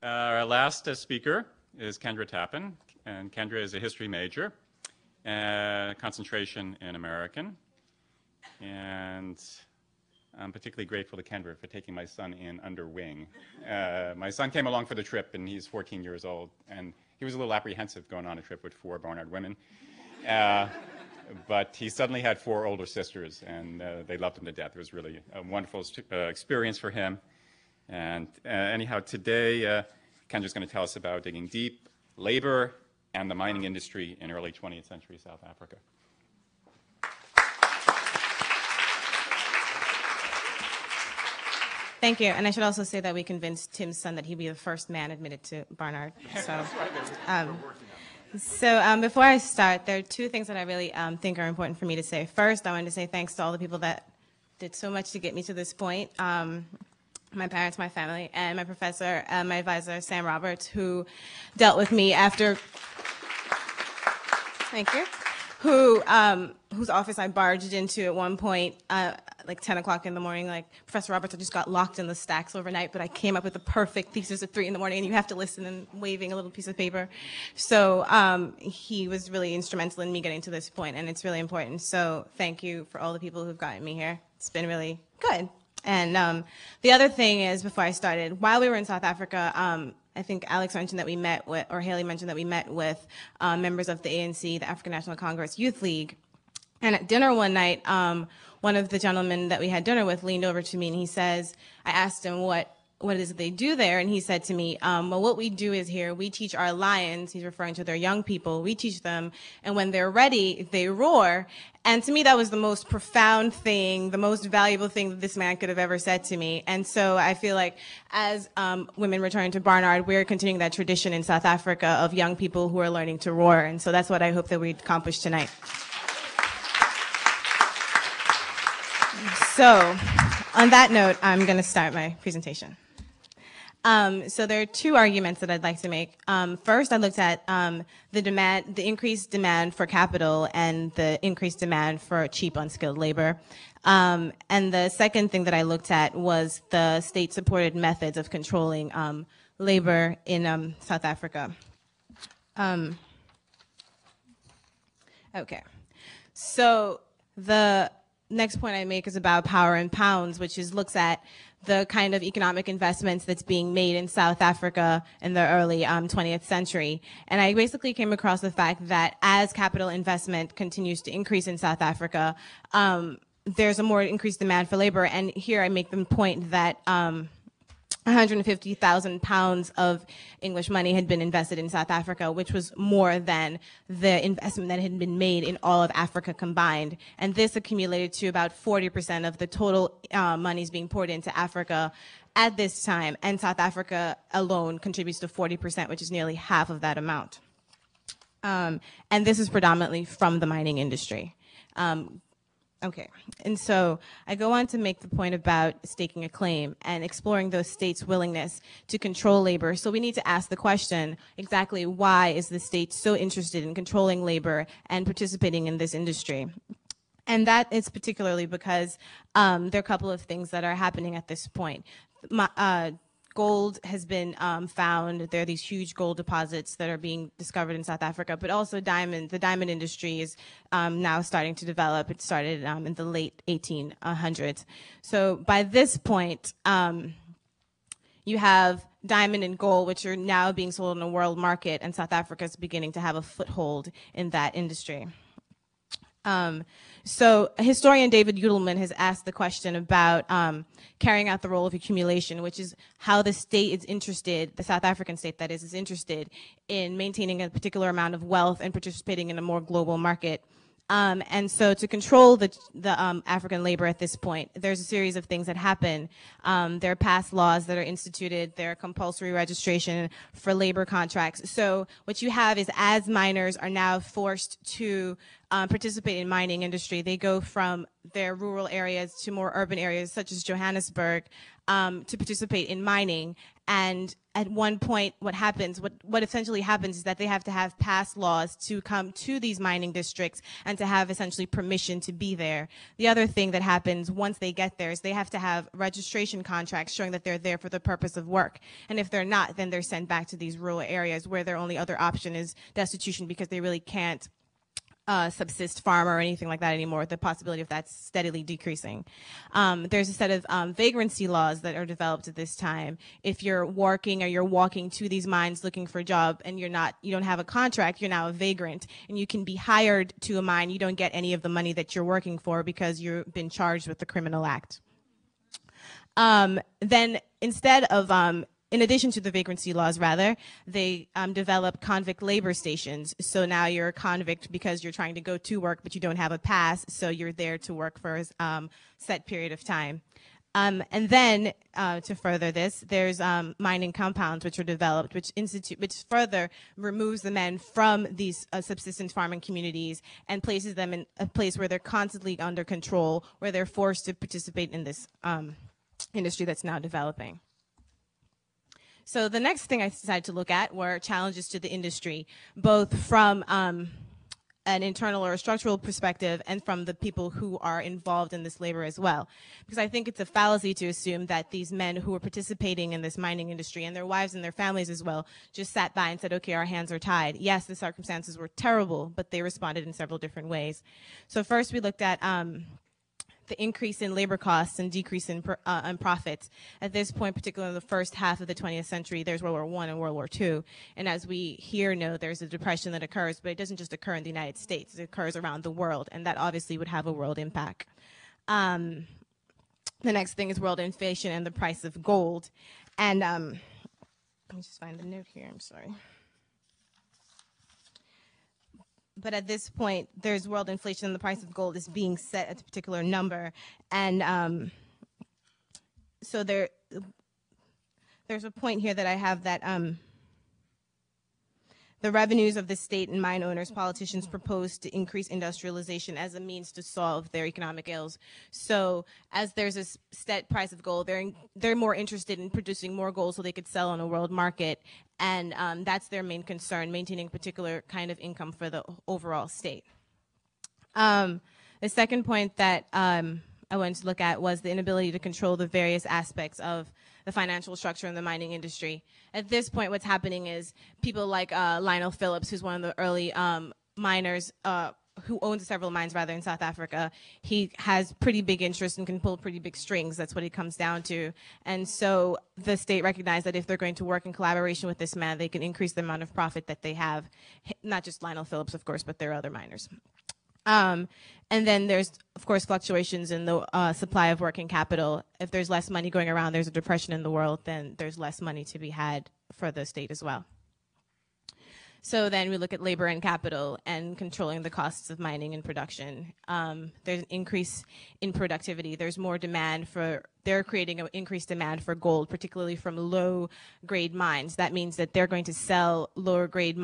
Our last speaker is Kendra Tappin, and Kendra is a history major, concentration in American. And I'm particularly grateful to Kendra for taking my son in under wing. My son came along for the trip, and he's 14 years old, and he was a little apprehensive going on a trip with 4 Barnard women. But he suddenly had 4 older sisters, and they loved him to death. It was really a wonderful experience for him. And anyhow, today, Kendra's going to tell us about digging deep, labor, and the mining industry in early 20th century South Africa. Thank you. And I should also say that we convinced Tim's son that he'd be the first man admitted to Barnard. So, before I start, there are 2 things that I really think are important for me to say. First, I wanted to say thanks to all the people that did so much to get me to this point. My parents, my family, and my professor, my advisor, Sam Roberts, who dealt with me after, thank you, whose office I barged into at one point, like 10 o'clock in the morning, like, Professor Roberts, I just got locked in the stacks overnight, but I came up with a perfect thesis at 3 in the morning, and you have to listen and waving a little piece of paper. So he was really instrumental in me getting to this point, and it's really important. So thank you for all the people who've gotten me here. It's been really good. And the other thing is, before I started, while we were in South Africa, I think Alex mentioned that we met with, or Haley mentioned that we met with members of the ANC, the African National Congress Youth League. And at dinner one night, one of the gentlemen that we had dinner with leaned over to me and he says, I asked him what is it they do there? And he said to me, well, what we do is here, we teach our lions, he's referring to their young people, we teach them, and when they're ready, they roar. And to me, that was the most profound thing, the most valuable thing that this man could have ever said to me. And so I feel like as women return to Barnard, we're continuing that tradition in South Africa of young people who are learning to roar. And so that's what I hope that we accomplish tonight. So on that note, I'm going to start my presentation. So there are 2 arguments that I'd like to make. First, I looked at the increased demand for capital and the increased demand for cheap, unskilled labor. And the second thing that I looked at was the state-supported methods of controlling labor in South Africa. Okay. So the next point I make is about power in pounds, which looks at the kind of economic investments that's being made in South Africa in the early 20th century. And I basically came across the fact that as capital investment continues to increase in South Africa, there's a more increased demand for labor. And here I make the point that 150,000 pounds of English money had been invested in South Africa, which was more than the investment that had been made in all of Africa combined. And this accumulated to about 40% of the total monies being poured into Africa at this time. And South Africa alone contributes to 40%, which is nearly half of that amount. And this is predominantly from the mining industry. Okay, and so I go on to make the point about staking a claim and exploring those states' willingness to control labor. So we need to ask the question, exactly why is the state so interested in controlling labor and participating in this industry? And that is particularly because there are a couple of things that are happening at this point. Gold has been found. There are these huge gold deposits that are being discovered in South Africa, but also diamond. The diamond industry is now starting to develop. It started in the late 1800s. So by this point, you have diamond and gold, which are now being sold in the world market, and South Africa is beginning to have a foothold in that industry. So historian David Udelman has asked the question about carrying out the role of accumulation, which is how the state is interested, the South African state that is interested in maintaining a particular amount of wealth and participating in a more global market. And so to control the African labor at this point, there's a series of things that happen. There are passed laws that are instituted. There are compulsory registration for labor contracts. So what you have is as miners are now forced to participate in mining industry, they go from their rural areas to more urban areas such as Johannesburg to participate in mining. And at one point, what essentially happens is that they have to have passed laws to come to these mining districts and to have essentially permission to be there. The other thing that happens once they get there is they have to have registration contracts showing that they're there for the purpose of work. And if they're not, then they're sent back to these rural areas where their only other option is destitution because they really can't subsist farm or anything like that anymore, the possibility of that steadily decreasing. There's a set of vagrancy laws that are developed at this time. If you're working or you're walking to these mines looking for a job and you don't have a contract, you're now a vagrant, and you can be hired to a mine. You don't get any of the money that you're working for because you've been charged with the criminal act. Then instead of in addition to the vagrancy laws, rather, they develop convict labor stations. So now you're a convict because you're trying to go to work, but you don't have a pass, so you're there to work for a set period of time. And then, to further this, there's mining compounds which are developed, which further removes the men from these subsistence farming communities and places them in a place where they're constantly under control, where they're forced to participate in this industry that's now developing. So the next thing I decided to look at were challenges to the industry, both from an internal or a structural perspective and from the people who are involved in this labor as well. Because I think it's a fallacy to assume that these men who were participating in this mining industry, and their wives and their families as well, just sat by and said, okay, our hands are tied. Yes, the circumstances were terrible, but they responded in several different ways. So first we looked at the increase in labor costs and decrease in profits. At this point, particularly in the first half of the 20th century, there's World War I and World War II. And as we here know, there's a depression that occurs, but it doesn't just occur in the United States. It occurs around the world, and that obviously would have a world impact. The next thing is world inflation and the price of gold. And let me just find the note here, I'm sorry. But at this point, there's world inflation and the price of gold is being set at a particular number. And so there's a point here that I have that the revenues of the state and mine owners, politicians propose to increase industrialization as a means to solve their economic ills. So as there's a set price of gold, they're more interested in producing more gold so they could sell on a world market. And that's their main concern, maintaining a particular kind of income for the overall state. The second point that I wanted to look at was the inability to control the various aspects of the financial structure in the mining industry. At this point, what's happening is people like Lionel Phillips, who's one of the early miners, who owns several mines rather in South Africa, he has pretty big interest and can pull pretty big strings. That's what it comes down to. And so the state recognized that if they're going to work in collaboration with this man, they can increase the amount of profit that they have. Not just Lionel Phillips, of course, but there are other miners. And then there's, of course, fluctuations in the supply of working capital. If there's less money going around, there's a depression in the world, then there's less money to be had for the state as well. So then we look at labor and capital and controlling the costs of mining and production. There's an increase in productivity. There's more demand they're creating an increased demand for gold, particularly from low-grade mines. That means that they're going to sell lower-grade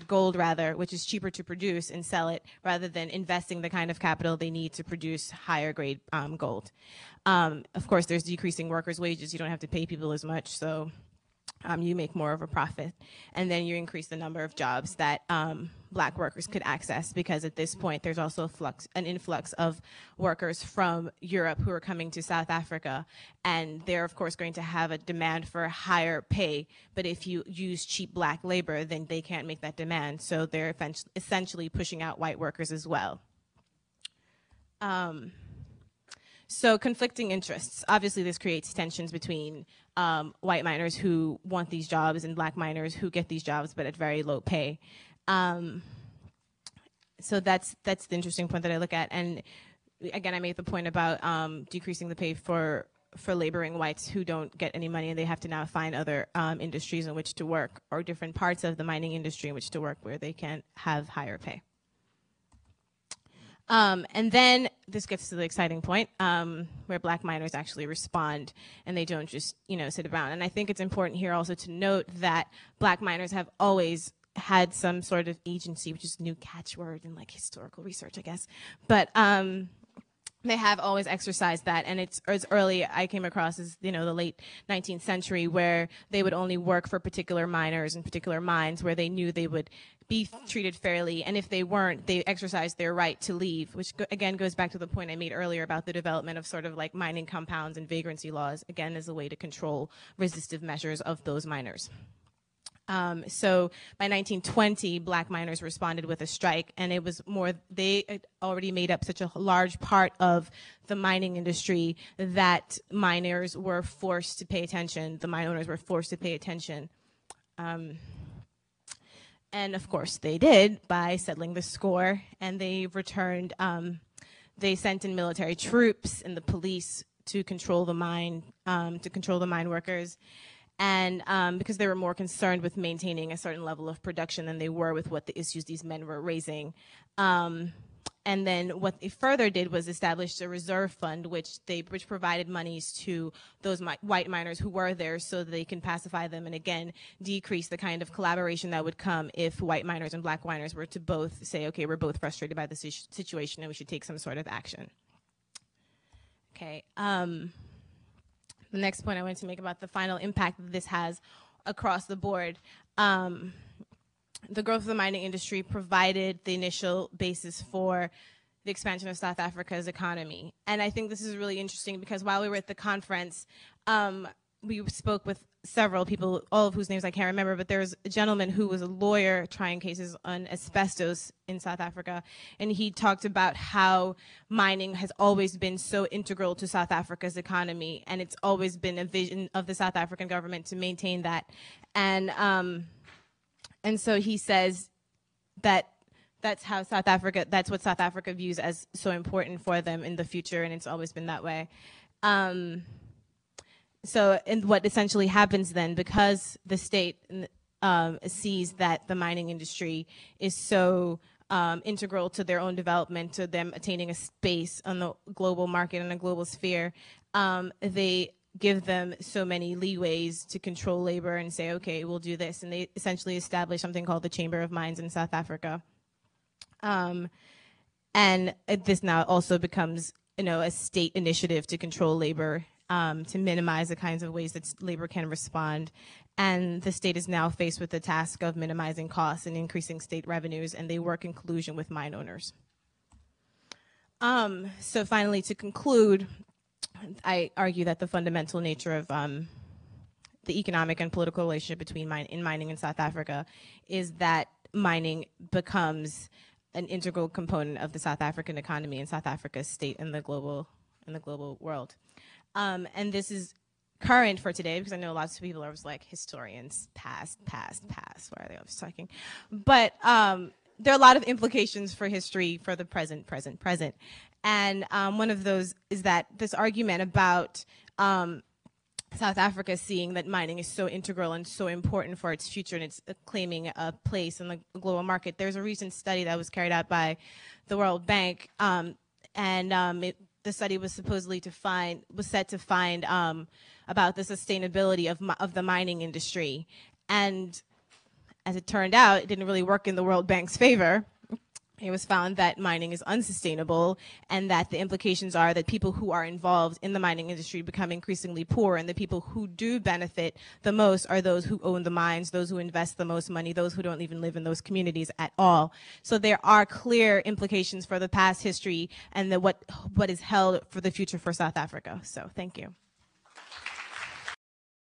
gold rather, which is cheaper to produce and sell it rather than investing the kind of capital they need to produce higher-grade gold. Of course, there's decreasing workers' wages. You don't have to pay people as much, so you make more of a profit. And then you increase the number of jobs that black workers could access, because at this point there's also an influx of workers from Europe who are coming to South Africa, and they're of course going to have a demand for higher pay, but if you use cheap black labor, then they can't make that demand, so they're essentially pushing out white workers as well. So conflicting interests. Obviously, this creates tensions between white miners who want these jobs and black miners who get these jobs but at very low pay. So that's the interesting point that I look at. And again, I made the point about decreasing the pay for laboring whites who don't get any money, and they have to now find other industries in which to work, or different parts of the mining industry in which to work where they can have higher pay. And then this gets to the exciting point where black miners actually respond and they don't just, sit around. And I think it's important here also to note that black miners have always had some sort of agency, which is a new catchword in like historical research, I guess. But they have always exercised that, and it's as early I came across as, the late 19th century, where they would only work for particular miners and particular mines where they knew they would be treated fairly, and if they weren't, they exercised their right to leave, which again goes back to the point I made earlier about the development of sort of like mining compounds and vagrancy laws, again as a way to control resistive measures of those miners. So by 1920, black miners responded with a strike, and it was more, they had already made up such a large part of the mining industry that miners were forced to pay attention, the mine owners were forced to pay attention. And of course they did by settling the score, and they returned, they sent in military troops and the police to control the mine workers. And because they were more concerned with maintaining a certain level of production than they were with what the issues these men were raising. And then what they further did was establish a reserve fund, which provided monies to those white miners who were there so that they can pacify them and again decrease the kind of collaboration that would come if white miners and black miners were to both say, okay, we're both frustrated by the situation and we should take some sort of action. Okay. The next point I wanted to make about the final impact that this has across the board. The growth of the mining industry provided the initial basis for the expansion of South Africa's economy. And I think this is really interesting because while we were at the conference, we spoke with several people, all of whose names I can't remember, but there was a gentleman who was a lawyer trying cases on asbestos in South Africa, and he talked about how mining has always been so integral to South Africa's economy, and it's always been a vision of the South African government to maintain that. And so he says that that's what South Africa views as so important for them in the future, and it's always been that way. So, and what essentially happens then, because the state sees that the mining industry is so integral to their own development, to them attaining a space on the global market, on a global sphere, they give them so many leeways to control labor and say, okay, we'll do this. And they essentially establish something called the Chamber of Mines in South Africa. And this now also becomes, a state initiative to control labor, to minimize the kinds of ways that labor can respond. And the state is now faced with the task of minimizing costs and increasing state revenues, and they work in collusion with mine owners. So finally, to conclude, I argue that the fundamental nature of the economic and political relationship between mining in South Africa is that mining becomes an integral component of the South African economy and South Africa's state in the global world. And this is current for today because I know lots of people are just like historians, past. Why are they always talking? But there are a lot of implications for history for the present. And one of those is that this argument about South Africa seeing that mining is so integral and so important for its future, and it's claiming a place in the global market. There's a recent study that was carried out by the World Bank, the study was supposedly set to find about the sustainability of the mining industry, and as it turned out, it didn't really work in the World Bank's favor. It was found that mining is unsustainable, and that the implications are that people who are involved in the mining industry become increasingly poor, and the people who do benefit the most are those who own the mines, those who invest the most money, those who don't even live in those communities at all. So there are clear implications for the past history and what is held for the future for South Africa. So thank you.